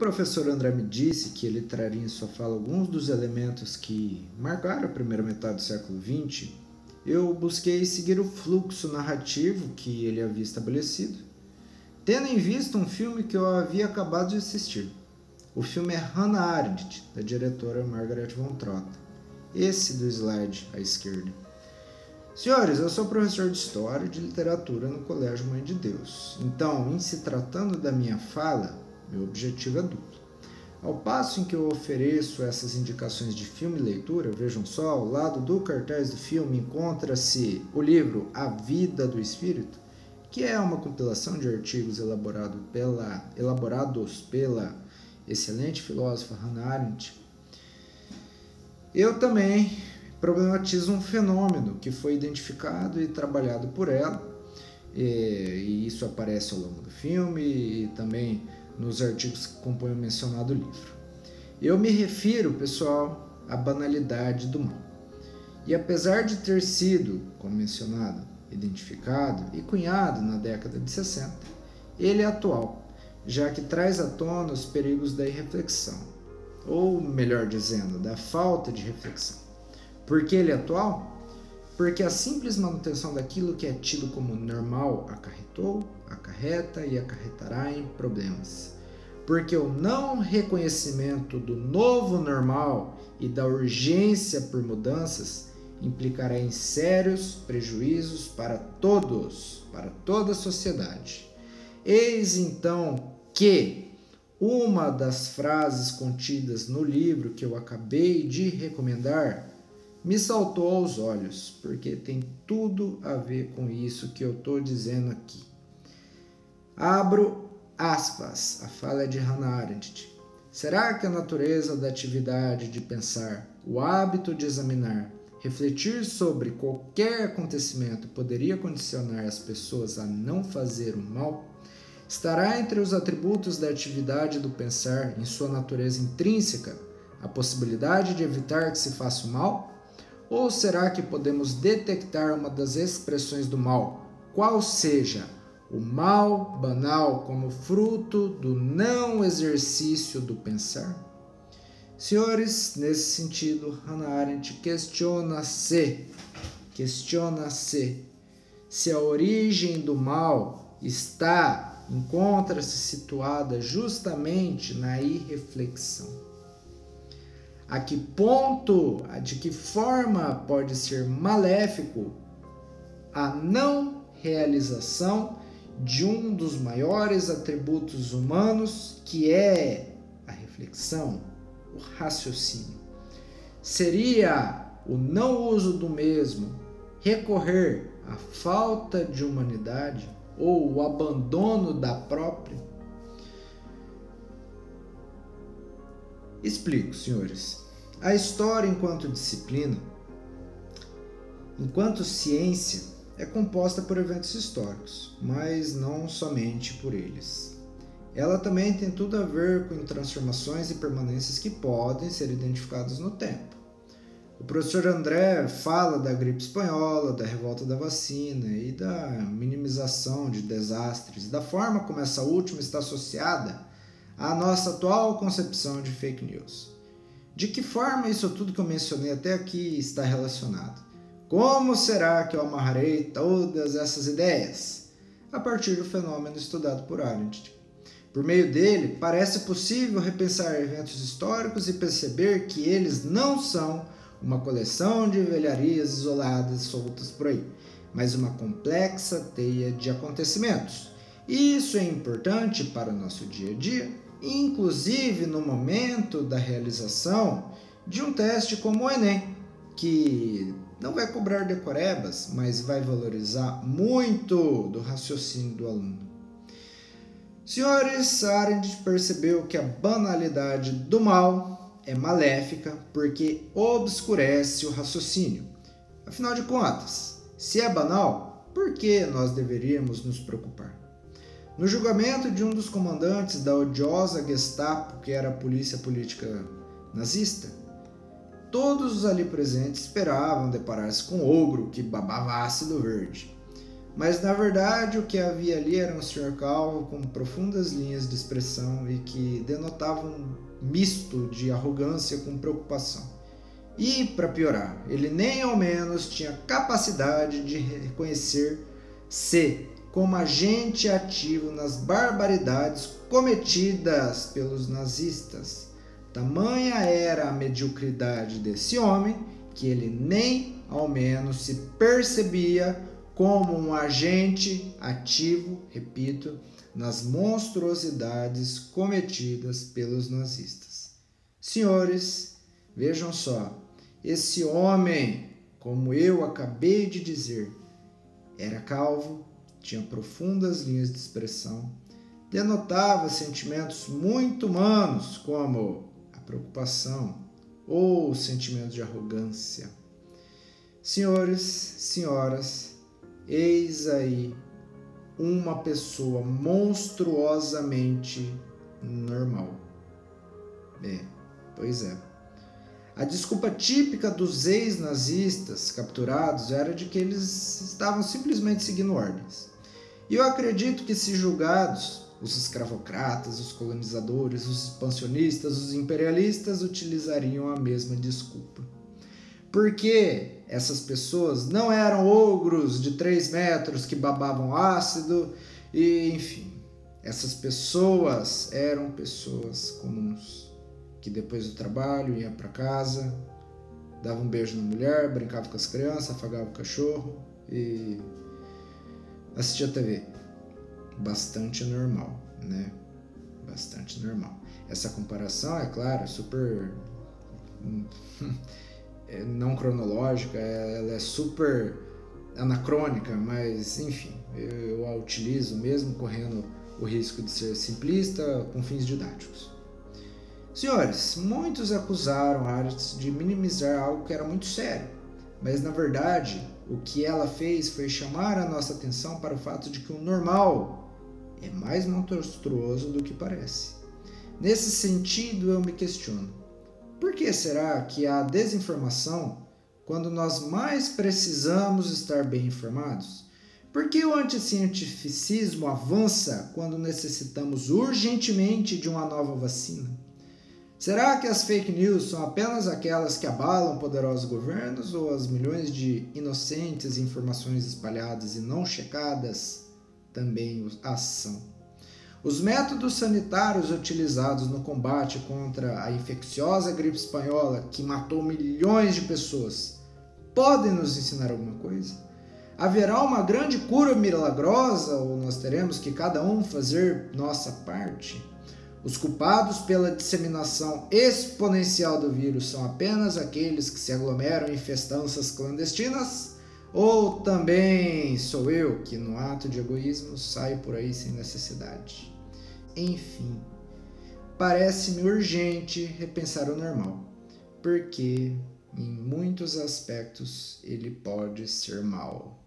professor André me disse que ele traria em sua fala alguns dos elementos que marcaram a primeira metade do século XX, eu busquei seguir o fluxo narrativo que ele havia estabelecido, tendo em vista um filme que eu havia acabado de assistir. O filme é Hannah Arendt, da diretora Margaret von Trotta. Esse do slide à esquerda. Senhores, eu sou professor de História e de Literatura no Colégio Mãe de Deus. Então, em se tratando da minha fala, meu objetivo é duplo. Ao passo em que eu ofereço essas indicações de filme e leitura, vejam só, ao lado do cartaz do filme encontra-se o livro A Vida do Espírito, que é uma compilação de artigos elaborados pela excelente filósofa Hannah Arendt. Eu também problematizo um fenômeno que foi identificado e trabalhado por ela, e isso aparece ao longo do filme e também nos artigos que compõem o mencionado livro. Eu me refiro, pessoal, à banalidade do mal. E apesar de ter sido, como mencionado, identificado e cunhado na década de 60, ele é atual, já que traz à tona os perigos da irreflexão, ou melhor dizendo, da falta de reflexão. Por que ele é atual? Porque a simples manutenção daquilo que é tido como normal acarretou, acarreta e acarretará em problemas. Porque o não reconhecimento do novo normal e da urgência por mudanças implicará em sérios prejuízos para todos, para toda a sociedade. Eis então que uma das frases contidas no livro que eu acabei de recomendar me saltou aos olhos, porque tem tudo a ver com isso que eu estou dizendo aqui. Abro aspas, a fala é de Hannah Arendt. Será que a natureza da atividade de pensar, o hábito de examinar, refletir sobre qualquer acontecimento poderia condicionar as pessoas a não fazer o mal? Estará entre os atributos da atividade do pensar, em sua natureza intrínseca, a possibilidade de evitar que se faça o mal? Ou será que podemos detectar uma das expressões do mal, qual seja o mal banal como fruto do não exercício do pensar? Senhores, nesse sentido, Hannah Arendt questiona-se se a origem do mal encontra-se situada justamente na irreflexão. A que ponto, de que forma pode ser maléfico a não realização de um dos maiores atributos humanos, que é a reflexão, o raciocínio? Seria o não uso do mesmo recorrer à falta de humanidade ou o abandono da própria? Explico, senhores. A história enquanto disciplina, enquanto ciência, é composta por eventos históricos, mas não somente por eles. Ela também tem tudo a ver com transformações e permanências que podem ser identificadas no tempo. O professor André fala da gripe espanhola, da revolta da vacina e da minimização de desastres, da forma como essa última está associada à nossa atual concepção de fake news. De que forma isso tudo que eu mencionei até aqui está relacionado? Como será que eu amarrarei todas essas ideias? A partir do fenômeno estudado por Arendt. Por meio dele, parece possível repensar eventos históricos e perceber que eles não são uma coleção de velharias isoladas soltas por aí, mas uma complexa teia de acontecimentos. Isso é importante para o nosso dia a dia, inclusive no momento da realização de um teste como o Enem, que não vai cobrar decorebas, mas vai valorizar muito do raciocínio do aluno. Senhores, Arendt percebeu que a banalidade do mal é maléfica porque obscurece o raciocínio. Afinal de contas, se é banal, por que nós deveríamos nos preocupar? No julgamento de um dos comandantes da odiosa Gestapo, que era a polícia política nazista, todos os ali presentes esperavam deparar-se com um ogro que babava ácido verde. Mas na verdade o que havia ali era um senhor calvo com profundas linhas de expressão e que denotava um misto de arrogância com preocupação. E, para piorar, ele nem ao menos tinha capacidade de reconhecer-se como agente ativo nas barbaridades cometidas pelos nazistas. Tamanha era a mediocridade desse homem que ele nem ao menos se percebia como um agente ativo, repito, nas monstruosidades cometidas pelos nazistas. Senhores, vejam só, esse homem, como eu acabei de dizer, era calvo, tinha profundas linhas de expressão, denotava sentimentos muito humanos, como a preocupação ou o sentimento de arrogância. Senhores, senhoras, eis aí uma pessoa monstruosamente normal. Pois é. A desculpa típica dos ex-nazistas capturados era de que eles estavam simplesmente seguindo ordens. E eu acredito que, se julgados, os escravocratas, os colonizadores, os expansionistas, os imperialistas utilizariam a mesma desculpa. Porque essas pessoas não eram ogros de 3 metros que babavam ácido e, enfim, essas pessoas eram pessoas comuns que depois do trabalho ia para casa, dava um beijo na mulher, brincava com as crianças, afagava o cachorro e assistia TV. Bastante normal, né? Bastante normal. Essa comparação, é claro, super não cronológica, ela é super anacrônica, mas enfim, eu a utilizo mesmo correndo o risco de ser simplista com fins didáticos. Senhores, muitos acusaram Arendt de minimizar algo que era muito sério, mas na verdade o que ela fez foi chamar a nossa atenção para o fato de que o normal é mais monstruoso do que parece. Nesse sentido, eu me questiono: por que será que há desinformação quando nós mais precisamos estar bem informados? Por que o anticientificismo avança quando necessitamos urgentemente de uma nova vacina? Será que as fake news são apenas aquelas que abalam poderosos governos ou as milhões de inocentes informações espalhadas e não checadas também as são? Os métodos sanitários utilizados no combate contra a infecciosa gripe espanhola, que matou milhões de pessoas, podem nos ensinar alguma coisa? Haverá uma grande cura milagrosa ou nós teremos que cada um fazer nossa parte? Os culpados pela disseminação exponencial do vírus são apenas aqueles que se aglomeram em festanças clandestinas? Ou também sou eu que, no ato de egoísmo, saio por aí sem necessidade? Enfim, parece-me urgente repensar o normal, porque, em muitos aspectos, ele pode ser mau.